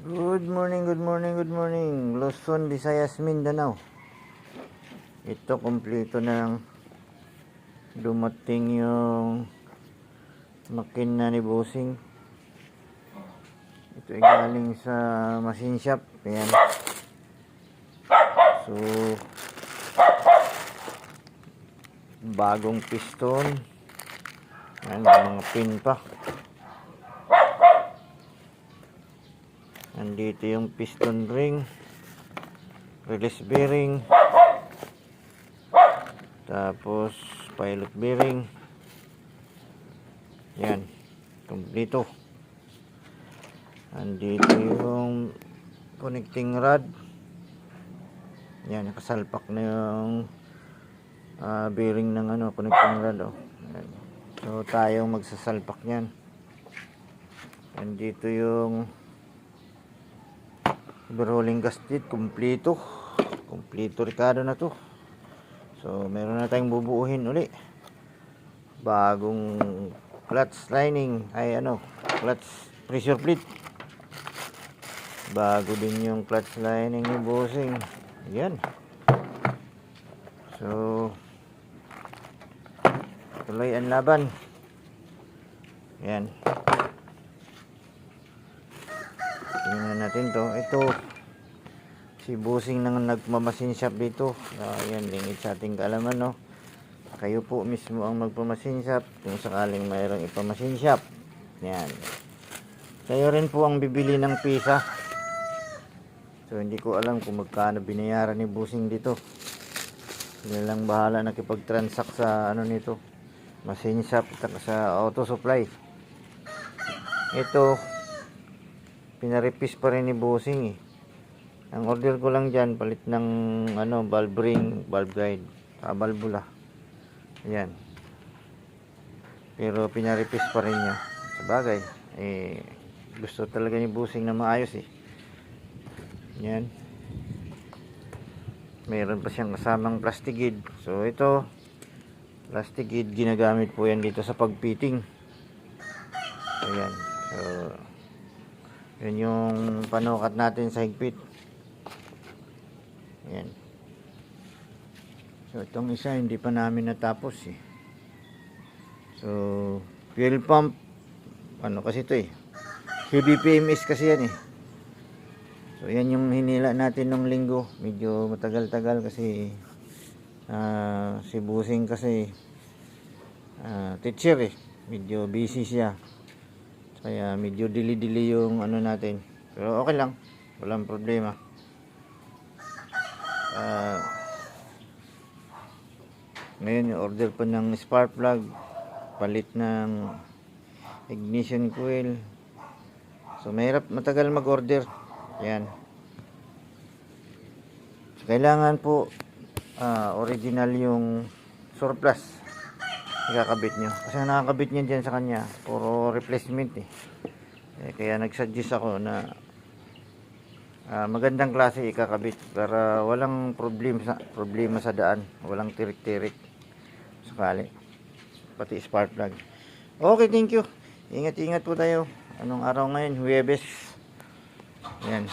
Good morning, good morning, good morning. Luzon, Visayas, Mindanao. Ito, kumpleto na dumating yung makina ni Bossing. Ito ay galing sa machine shop. Ayan. So, bagong piston. Ayan, mga pin pa. Nandito yung piston ring, release bearing, tapos pilot bearing. Yan, kompleto. Nandito yung connecting rod. Yan, nakasalpak na yung bearing ng connecting rod. Yan. So tayong magsasalpak yan. Nandito yung overhauling gasket, kompleto Ricardo na to. So meron na tayong bubuuhin uli. Bagong clutch lining ay clutch pressure plate. Bago din yung clutch lining ni Bossing. Yan. So tuloy ang laban. Yan. Tingnan natin to. Ito si Bossing nang nagmamasin shop dito. Ayan, lingid sa ating kaalaman, no. Kayo po mismo ang magpamasin shop kung sakaling mayroong ipamasin shop. Yan. Kayo rin po ang bibili ng pisa. So hindi ko alam kung magkano binayaran ni Bossing dito. Sila lang bahala nakipag-transact sa nito, machine shop at sa auto supply. Ito pinarepis pa rin ni Bossing. Ang order ko lang dyan, palit ng valve ring, valve guide, valvula. Ayan. Pero pinarepis pa rin niya. Sabagay, gusto talaga ni Bossing na maayos Ayan. Meron pa siyang kasamang plastic guide. So ito, plastic guide, ginagamit po yan dito sa pagfitting. Ayan. So yun yung panukat natin sa higpit. Ayan. So itong isa hindi pa namin natapos So fuel pump, kasi ito heavy PMS kasi yan So yan yung hinila natin nung linggo. Medyo matagal-tagal kasi si Bossing kasi teacher medyo busy siya. Kaya medyo dili-dili yung natin. Pero okay lang. Walang problema. Ngayon yung order pa ng spark plug. Palit ng ignition coil. So matagal mag-order. Yan. So, kailangan po original yung surplus. Ikakabit nyo. Kasi nakakabit nyo dyan sa kanya. Puro replacement kaya nagsuggest ako na magandang klase ikakabit para walang problema sa daan. Walang tirik-tirik sakali. Pati spark plug. Okay, thank you. Ingat-ingat po tayo. Anong araw ngayon? Huwebes. Yan.